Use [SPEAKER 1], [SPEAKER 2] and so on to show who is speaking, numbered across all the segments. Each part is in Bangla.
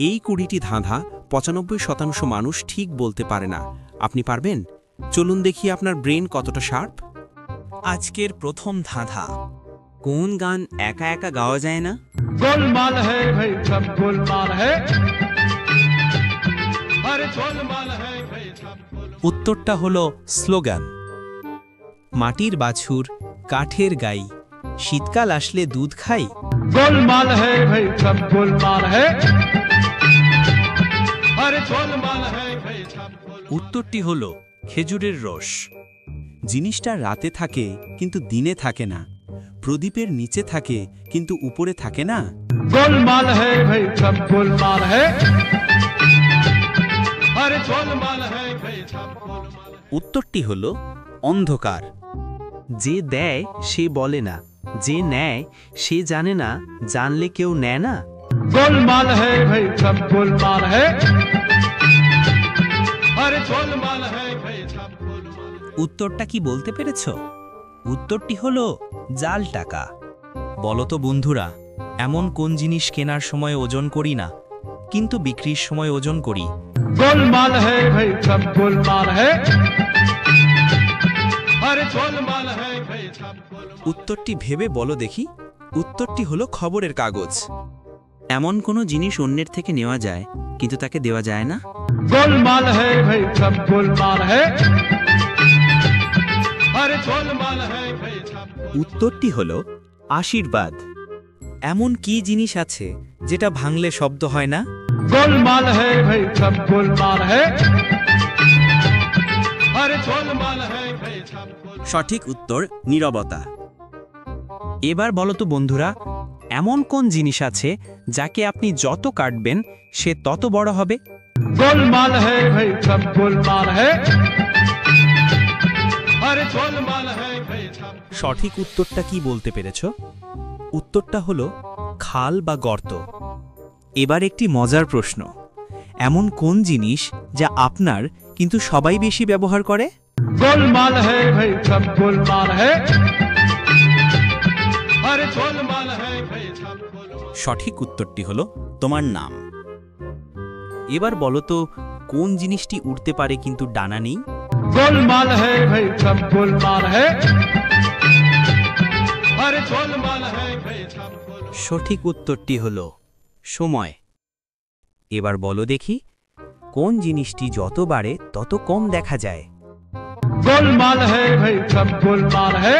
[SPEAKER 1] এই ২০টি ধাঁধা ৯৫% মানুষ ঠিক বলতে পারে না। আপনি পারবেন? চলুন দেখি আপনার ব্রেন কতটা শার্প।
[SPEAKER 2] আজকের প্রথম ধাঁধা, কোন গান একা একা গাওয়া যায় না?
[SPEAKER 3] गोलमाल है भाई सब गोलमाल है अरे गोलमाल है भाई सब
[SPEAKER 2] উত্তরটা হলো স্লোগান। মাটির বাছুর, কাঠের গাই, শীতকাল আসলে দুধ খাই।
[SPEAKER 3] गोलमाल है भाई सब गोलमाल है अरे गोलमाल है भाई सब
[SPEAKER 2] উত্তরটি হলো খেজুরের রস।
[SPEAKER 1] জিনিসটা রাতে থাকে কিন্তু দিনে থাকে না, প্রদীপের নিচে থাকে কিন্তু উপরে থাকে না।
[SPEAKER 3] गोलमाल है भाई सब गोलमाल है अरे गोलमाल है भाई सब
[SPEAKER 2] উত্তরটি হলো অন্ধকার। যে দেয় সে বলে না, যে নেয় সে জানে না, জানলে কেউ নেয় না।
[SPEAKER 3] गोलमाल है भाई सब गोलमाल है अरे गोलमाल है भाई सब
[SPEAKER 2] উত্তরটা কি বলতে পেরেছ? উত্তরটি হলো জাল টাকা। বলো তো বন্ধুরা, এমন কোন জিনিস কেনার সময় ওজন করি না কিন্তু বিক্রির সময় ওজন করি?
[SPEAKER 3] गोलमाल है भाई सब गोलमाल है अरे गोलमाल है भाई सब
[SPEAKER 1] উত্তরটি ভেবে বলো দেখি। উত্তরটি হলো খবরের কাগজ। এমন কোনো জিনিস অন্যের থেকে নেওয়া যায় কিন্তু তাকে দেওয়া যায় না।
[SPEAKER 3] गोलमाल है भाई सब गोलमाल है अरे गोलमाल है भाई सब
[SPEAKER 2] উত্তরটি হলো আশীর্বাদ। এমন কি জিনিস আছে যেটা ভাঙলে শব্দ হয় না?
[SPEAKER 3] गोलमाल है भाई सब गोलमाल है अरे गोलमाल है भाई सब
[SPEAKER 1] সঠিক উত্তর নীরবতা।
[SPEAKER 2] এবার বলো তো বন্ধুরা, এমন কোন জিনিস আছে যাকে আপনি যত কাটবেন সে তত বড় হবে?
[SPEAKER 3] गोलमाल है भाई सब गोलमाल है अरे गोलमाल है भाई सब
[SPEAKER 2] সঠিক উত্তরটা কি বলতে পেরেছ? উত্তরটা হলো খাল বা গর্ত। এবার একটি মজার প্রশ্ন, এমন কোন জিনিস যা আপনার কিন্তু সবাই বেশি ব্যবহার করে?
[SPEAKER 3] गोलमाल है भाई सब गोलमाल है अरे गोलमाल है भाई सब
[SPEAKER 2] সঠিক উত্তরটি হলো তোমার নাম। এবার বলো তো, কোন জিনিসটি উড়তে পারে কিন্তু ডানা নেই?
[SPEAKER 3] गोलमाल है भाई सब गोलमाल है अरे गोलमाल है भाई सब
[SPEAKER 2] সঠিক উত্তরটি হলো সময়। এবার বলো দেখি, কোন জিনিসটি যত বাড়ে তত কম দেখা যায়?
[SPEAKER 3] गोलमाल है भाई सब गोलमाल है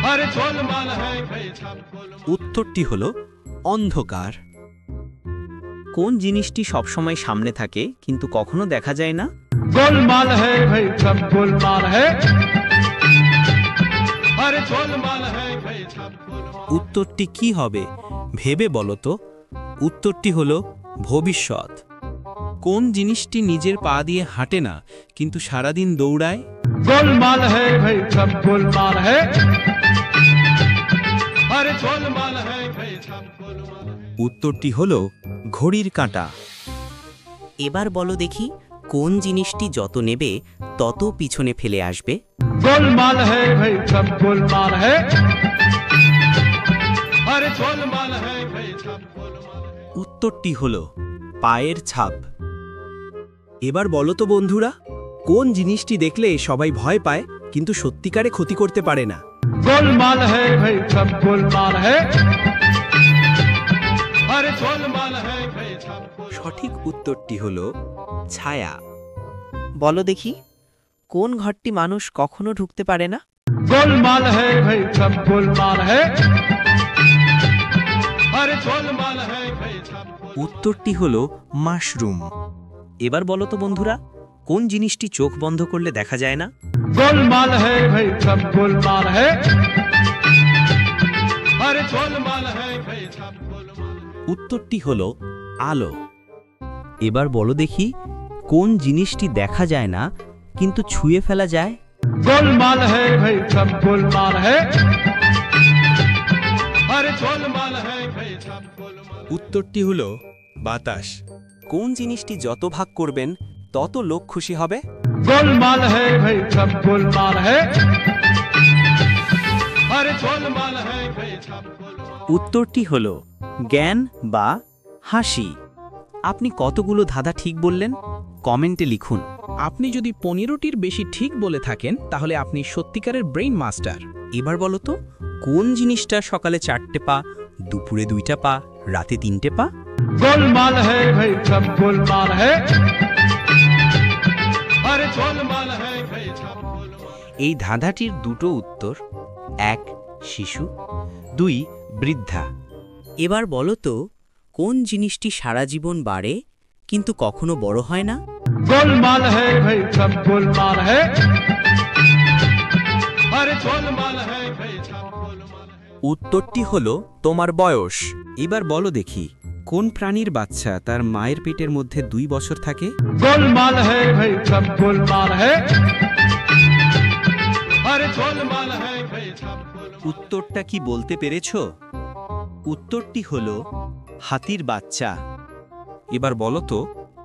[SPEAKER 3] अरे गोलमाल है भाई सब
[SPEAKER 2] উত্তরটি হলো অন্ধকার। কোন জিনিসটি সবসময় সামনে থাকে কিন্তু কখনো দেখা যায় না?
[SPEAKER 3] गोलमाल है भाई सब गोलमाल है अरे गोलमाल है भाई सब
[SPEAKER 2] উত্তরটি কি হবে ভেবে বলো তো। উত্তরটি হলো ভবিষ্যৎ। কোন জিনিসটি নিজের পা দিয়ে হাঁটে না কিন্তু সারাদিন দৌড়ায়?
[SPEAKER 3] गोलमाल है भाई सब गोलमाल है अरे गोलमाल है भाई सब
[SPEAKER 2] উত্তরটি হলো ঘড়ির কাঁটা।
[SPEAKER 4] এবার বলো দেখি, কোন জিনিসটি যত নেবে তত পিছনে ফেলে আসবে?
[SPEAKER 3] गोलमाल है भाई सब गोलमाल है अरे गोलमाल है भाई सब
[SPEAKER 2] উত্তরটি হলো পায়ের ছাপ। এবার বলো তো বন্ধুরা, কোন জিনিসটি দেখলে সবাই ভয় পায় কিন্তু সত্যিকারে ক্ষতি করতে পারে না?
[SPEAKER 3] गोलमाल है भाई सब गोलमाल है अरे गोलमाल है भाई सब
[SPEAKER 2] সঠিক উত্তরটি হলো ছায়া।
[SPEAKER 4] বলো দেখি, কোন ঘরটি মানুষ কখনো ঢুকতে পারে না?
[SPEAKER 3] गोलमाल है भाई सब गोलमाल है अरे गोलमाल है भाई सब
[SPEAKER 2] উত্তরটি হলো মাশরুম। এবার বলো তো বন্ধুরা, কোন জিনিসটি চোখ বন্ধ করলে দেখা যায় না?
[SPEAKER 3] गोलमाल है भाई सब गोलमाल है अरे गोलमाल है भाई सब
[SPEAKER 2] উত্তরটি হলো আলো। এবার বলো দেখি, কোন জিনিসটি দেখা যায় না কিন্তু ছুঁয়ে ফেলা যায়?
[SPEAKER 3] गोलमाल है भाई सब गोलमाल है अरे गोलमाल है भाई सब
[SPEAKER 2] উত্তরটি হলো বাতাস। কোন জিনিসটি যত ভাগ করবেন তত লোক খুশি হবে?
[SPEAKER 3] गोलमाल है भाई सब गोलमाल है अरे गोलमाल है भाई सब
[SPEAKER 2] উত্তরটি হলো জ্ঞান বা হাসি। আপনি কতগুলো ধাঁধা ঠিক বললেন? কমেন্টে লিখুন।
[SPEAKER 5] আপনি যদি 15টির বেশি ঠিক বলে থাকেন তাহলে আপনি সত্যিকারের ব্রেইন মাস্টার।
[SPEAKER 2] এবার বলো তো, কোন জিনিসটা সকালে 4টে পা, দুপুরে 2টা পা, রাতে 3টে পা?
[SPEAKER 3] गोलमाल है भाई सब गोलमाल है अरे गोलमाल है भाई सब गोलमाल
[SPEAKER 2] এই ধাঁধাটির দুটো উত্তর: 1 শিশু, 2 বৃদ্ধা।
[SPEAKER 4] এবার বলো তো, কোন জিনিসটি সারা জীবন বাড়ে কিন্তু কখনো বড় হয় না?
[SPEAKER 3] गोलमाल है भाई सब गोलमाल है अरे गोलमाल है भाई सब गोलमाल है
[SPEAKER 2] উত্তরটি হলো তোমার বয়স।
[SPEAKER 1] এবার বলো দেখি, কোন প্রাণীর বাচ্চা তার মায়ের পেটের মধ্যে 2 বছর থাকে?
[SPEAKER 3] गोलमाल है भाई सब गोलमाल है अरे गोलमाल है भाई सब गोलमाल
[SPEAKER 2] উত্তরটা কি বলতে পেরেছো? উত্তরটি হলো হাতির বাচ্চা।
[SPEAKER 1] এবার বলো তো,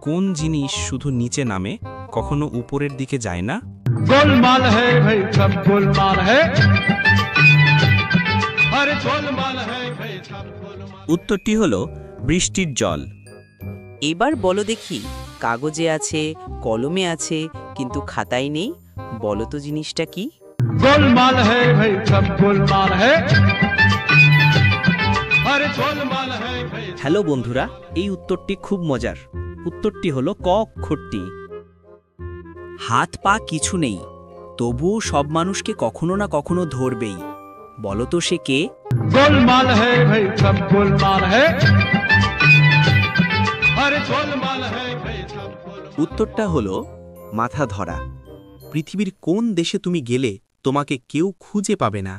[SPEAKER 1] কোন জিনিস শুধু নিচে নামে, কখনো উপরের দিকে যায় না?
[SPEAKER 3] गोलमाल है भाई सब गोलमाल है अरे गोलमाल है भाई सब गोलमाल
[SPEAKER 2] উত্তরটি হলো বৃষ্টির জল।
[SPEAKER 4] এবার বলো দেখি, কাগজে আছে, কলমে আছে, কিন্তু খাতায় নেই। বলো তো জিনিসটা কি?
[SPEAKER 3] गोलमाल है भाई सब गोलमाल है अरे गोलमाल है भाई
[SPEAKER 2] হ্যালো বন্ধুরা, এই উত্তরটি খুব মজার। উত্তরটি হলো ক অক্ষরটি। হাত পা কিছু নেই, তবুও সব মানুষকে কখনো না কখনো ধরবেই। বলো তো সে কে?
[SPEAKER 3] गोलमाल है भाई सब गोलमाल है अरे गोलमाल है भाई सब गोलमाल
[SPEAKER 2] উত্তরটা হলো মাথা ধরা। পৃথিবীর কোন দেশে তুমি গেলে তোমাকে কেউ খুঁজে পাবে না?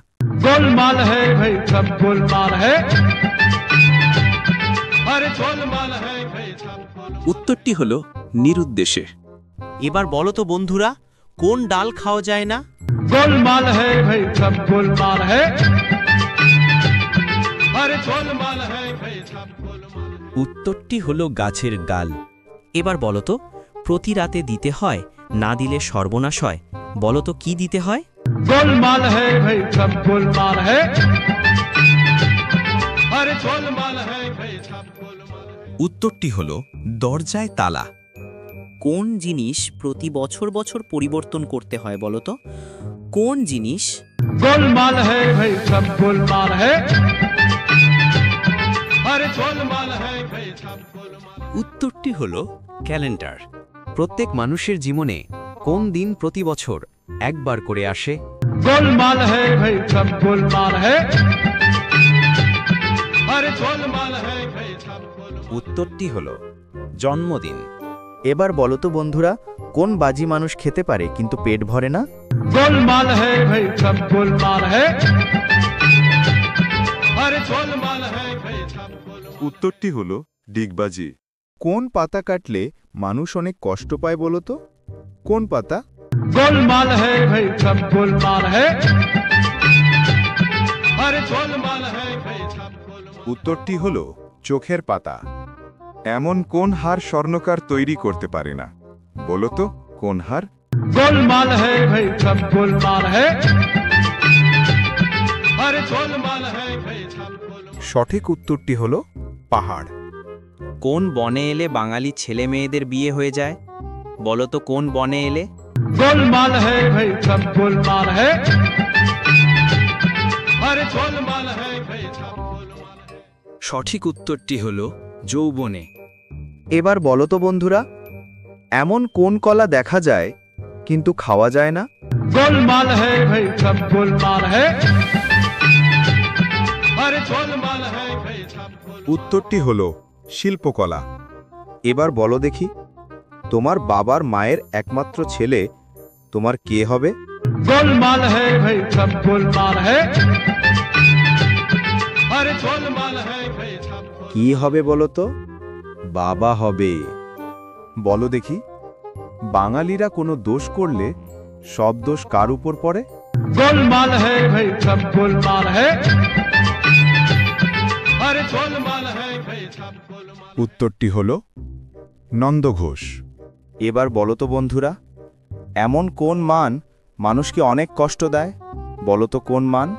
[SPEAKER 3] गोलमाल है भाई सब गोलमाल है अरे गोलमाल है भाई सब गोलमाल
[SPEAKER 1] উত্তরটি হলো নিরুদ্দেশে।
[SPEAKER 2] এবার বলো তো বন্ধুরা, কোন ডাল খাওয়া যায় না?
[SPEAKER 3] गोलमाल है भाई सब गोलमाल है अरे गोलमाल है भाई सब गोलमाल
[SPEAKER 2] উত্তরটি হলো গাছের ডাল। এবার বলো তো, প্রতি রাতে দিতে হয়, না দিলে সর্বনাশ হয়। বলো তো কি দিতে হয়?
[SPEAKER 3] गोलमाल है भाई सब गोलमाल है अरे गोलमाल है भाई सब गोलमाल
[SPEAKER 1] উত্তরটি হলো দরজায় তালা।
[SPEAKER 4] কোন জিনিস প্রতি বছর বছর পরিবর্তন করতে হয় বলো তো? কোন জিনিস?
[SPEAKER 3] गोलमाल है भाई सब गोलमाल है अरे गोलमाल है भाई सब गोलमाल
[SPEAKER 2] উত্তরটি হলো ক্যালেন্ডার। প্রত্যেক মানুষের জীবনে কোন দিন প্রতি বছর একবার করে আসে?
[SPEAKER 3] गोलमाल है भाई सब गोलमाल है अरे गोलमाल है भाई सब गोलमाल
[SPEAKER 2] উত্তরটি হলো জন্মদিন।
[SPEAKER 6] এবার বলো তো বন্ধুরা, কোন বাজি মানুষ খেতে পারে কিন্তু পেট ভরে না?
[SPEAKER 3] गोलमाल है भाई सब गोलमाल है अरे गोलमाल है भाई सब गोलमाल
[SPEAKER 7] উত্তরটি হলো ডিগবাজি।
[SPEAKER 6] কোন পাতা কাটলে মানুষ অনেক কষ্ট পায় বলো তো? কোন পাতা?
[SPEAKER 3] गोलमाल है भाई सब गोलमाल है अरे गोलमाल है भाई सब गोलमाल
[SPEAKER 7] উত্তরটি হলো চোখের পাতা। এমন কোন হার স্বর্ণকার তৈরি করতে পারে না? বলো তো কোন হার?
[SPEAKER 3] गोलमाल है भाई सब गोलमाल है अरे गोलमाल है भाई सब गोलमाल
[SPEAKER 7] সঠিক উত্তরটি হলো পাহাড়।
[SPEAKER 2] কোন বনে এলে বাঙালি ছেলে মেয়েদের বিয়ে হয়ে যায়? বলো তো কোন বনে এলে?
[SPEAKER 3] गोलमाल है भाई सब गोलमाल है अरे गोलमाल है भाई सब गोलमाल
[SPEAKER 1] সঠিক উত্তরটি হলো যৌবনে।
[SPEAKER 6] এবার বলো তো বন্ধুরা, এমন কোন কলা দেখা যায় কিন্তু খাওয়া যায় না?
[SPEAKER 3] गोलमाल है भाई सब गोलमाल है अरे गोलमाल है भाई सब गोलमाल
[SPEAKER 7] উত্তরটি হলো শিল্পকলা।
[SPEAKER 6] এবার বলো দেখি, তোমার বাবার মায়ের একমাত্র ছেলে তোমার কে হবে?
[SPEAKER 3] गोलमाल है भाई सब गोलमाल है अरे गोलमाल है भाई सब गोलमाल
[SPEAKER 6] কি হবে বলো তো? বাবা হবে। বলো দেখি, বাঙালিরা কোনো দোষ করলে সব দোষ কার উপর পড়ে?
[SPEAKER 3] गोलमाल है भाई सब गोलमाल है अरे गोलमाल है भाई सब गोलमाल
[SPEAKER 7] উত্তরটি হলো নন্দঘোষ।
[SPEAKER 6] এবার বলো তো বন্ধুরা, এমন কোন মান মানুষকে অনেক কষ্ট দেয়? বলো তো কোন মান?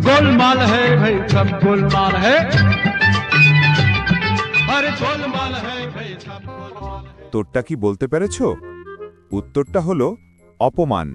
[SPEAKER 3] गोलमाल है भाई सब गोलमाल है अरे गोलमाल है भाई सब गोलमाल है।
[SPEAKER 6] তোরটা কি বলতে পেরেছ? উত্তরটা হলো অপমান।